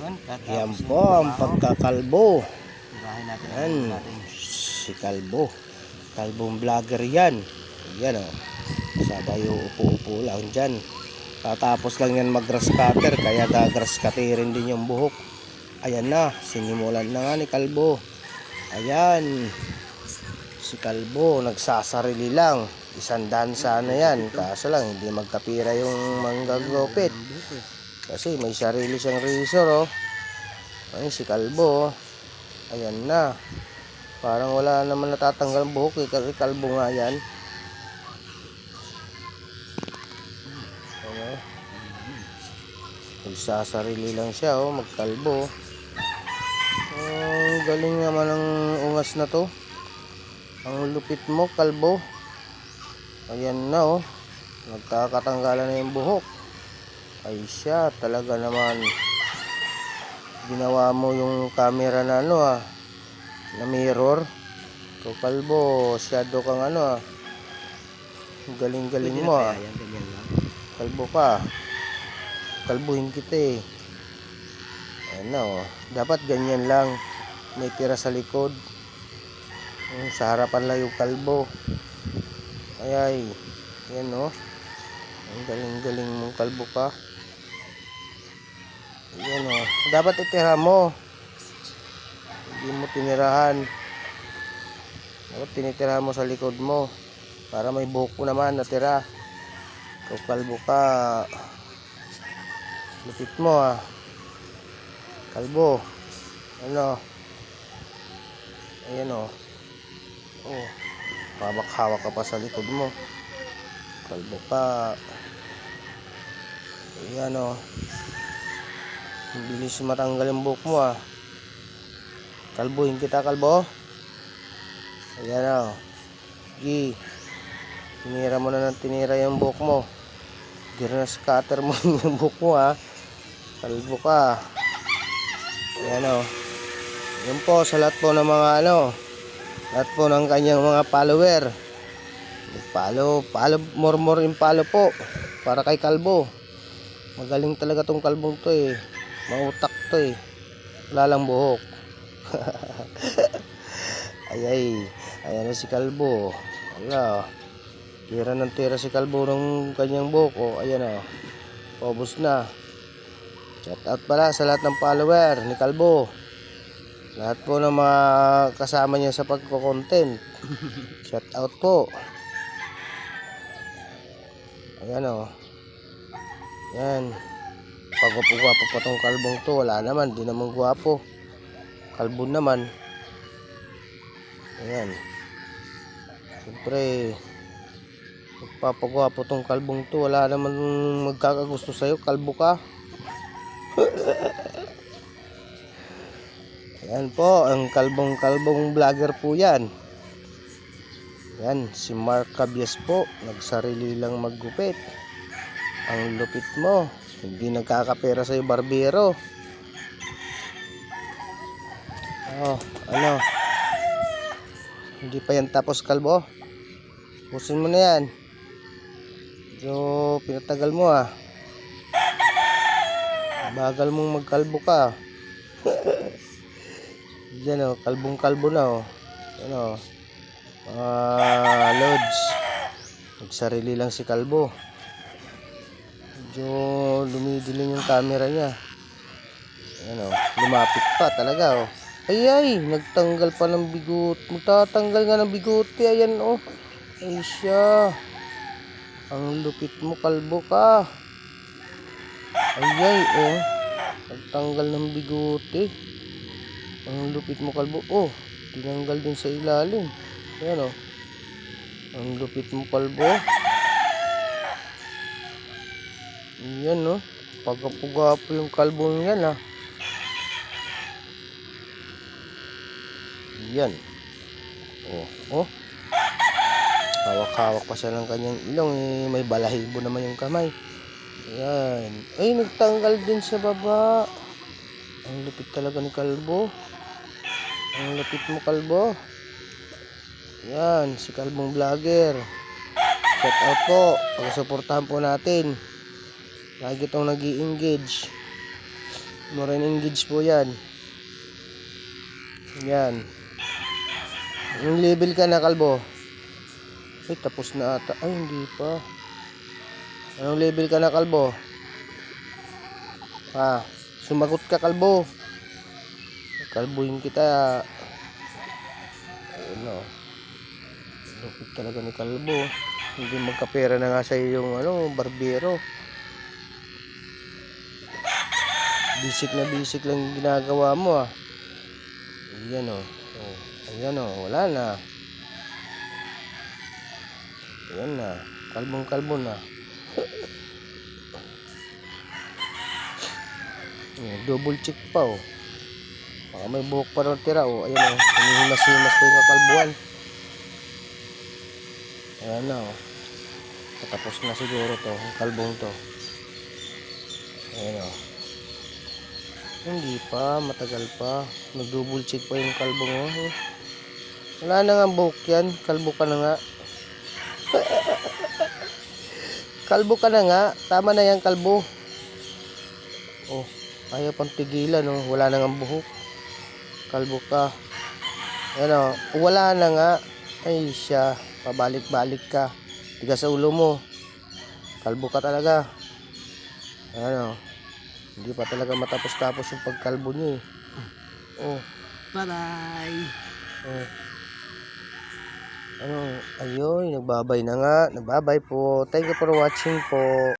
Yan po ang pagkakalbo. Yan. Yan. Si Kalbo. Kalbong vlogger yan. Yan o. Sabay upo-upo lang dyan. Tatapos lang yan mag-grass cutter. Kaya grass cutterin din yung buhok. Ayan na. Sinimulan na nga ni Kalbo. Ayan. Si Kalbo nagsasarili lang. Isang dansa na yan. Kaso lang hindi magkapira yung manggagupit. Kasi may sarili siyang razor oh. Ayun si Kalbo oh. Ayan na. Parang wala naman natatanggal ang buhok eh. Kasi Kalbo nga yan. Ano? Nagsasarili lang siya oh. Magkalbo. Galing naman ang ungas na to. Ang lupit mo Kalbo. Ayan na oh. Nagkakatanggalan na yung buhok. Ay siya, talaga naman ginawa mo yung camera na ano na mirror. So Kalbo, shadow kang ano galing-galing mo Kalbo ka. Kalbuhin kita eh. Ayan na oh. Dapat ganyan lang. May tira sa likod. Sa harapan lang yung kalbo. Ay, yan oh. Ang galing-galing mong kalbo ka. Yan o. Dapat itira mo. Hindi mo tinirahan. Dapat tinitirahan mo sa likod mo. Para may buhok mo naman natira. Ikaw kalbo ka. Lupit mo Kalbo. Ano. Ayan o. Oh. Hawak-hawak ka pa sa likod mo. Kalbo ka. Ayan o. Bilis matanggal yung buhok mo Kalbuhin kita Kalbo. Ayan o. Gi. Tinira mo na ng tinira yung buhok mo. Scatter mo yung buhok mo Kalbo ka. Ayan o. Yun po sa lahat po ng mga lahat po ng kanyang mga follower. Follow more in follow po. Para kay Kalbo. Magaling talaga tong kalbong to eh. Mautak to eh. Wala lang buhok. Ayan na si Kalbo. Wala. Tira ng tira si Kalbo ng kanyang buhok. Oh, ayan o. Paubos na. Shout out pala sa lahat ng follower ni Kalbo. Lahat po ng mga kasama niya sa pagko-content. Shout out po. Ayan o. Yan. Pagwapo-gwapo pa tong kalbong to. Wala naman. Di naman gwapo. Kalbo naman. Ayan. Siyempre magpapagwapo tong kalbong to. Wala naman magkakagusto sa'yo. Kalbo ka. Ayan po. Ang kalbong vlogger po yan. Yan. Si Mark Cabias po. Nagsarili lang maggupit. Ang lupit mo. Hindi nagkakapera sa'yo barbero. Oh, ano? Hindi pa yan tapos Kalbo. Pusin mo na yan. So, pinatagal mo Bagal mong magkalbo ka. Yan o, kalbong-kalbo na o. Yan o. Lods. Nagsarili lang si Kalbo. Medyo lumidilim yung camera niya. Ayan o. Lumapit pa talaga o. Ay, nagtanggal pa ng bigot. Magtatanggal nga ng bigote. Ayan o. Ay siya. Ang lupit mo Kalbo ka. Ay o. Nagtanggal ng bigote. Ang lupit mo Kalbo. Oh, tinanggal din sa ilalim. Ayan o. Ang lupit mo Kalbo. Yan no. Pagkapugapo yung kalbong yan Yan. Oh. Hawak-hawak pa siya ng kanyang ilong eh. May balahibo naman yung kamay. Yan. Ay, nagtanggal din sa baba. Ang lupit talaga ni Kalbo. Ang lupit mo Kalbo. Yan. Si Kalbong vlogger. Shout out po. Pag-suportahan po natin. Lagi itong nag-i-engage. Marine engage po yan. Yan. Yung level ka na, kalbo? Ay, tapos na ata. Ay, hindi pa. Anong level ka na, kalbo? Sumagot ka, kalbo. Kalbuhin kita. Ayun o. Lupit talaga ni kalbo. Hindi magkapera na nga sa'yo yung barbero. Bisik lang yung ginagawa mo Ayan o. Ayan o. Wala na. Ayan na. Kalbong-kalbo na. Double check pa Baka may buhok pa rin tira Ayan o. Hinihimas-himas pa yung kakalbuan. Ayan na Patapos na siguro to. Yung kalbong to. Ayan o. Hindi pa. Matagal pa. Nag-double check pa yung kalbong Wala na nga buhok yan. Kalbo ka na nga. Kalbo ka na nga. Tama na yan, kalbo. Ayaw pang tigilan Wala na nga buhok. Kalbo ka. Ayan wala na nga. Ay siya. Pabalik-balik ka. Tigas sa ulo mo. Kalbo ka talaga. Ayan Hindi pa talaga matapos-tapos yung pagkalbo niyo Bye-bye. Ayun, nagbabay na nga. Nagbabay po. Thank you for watching po.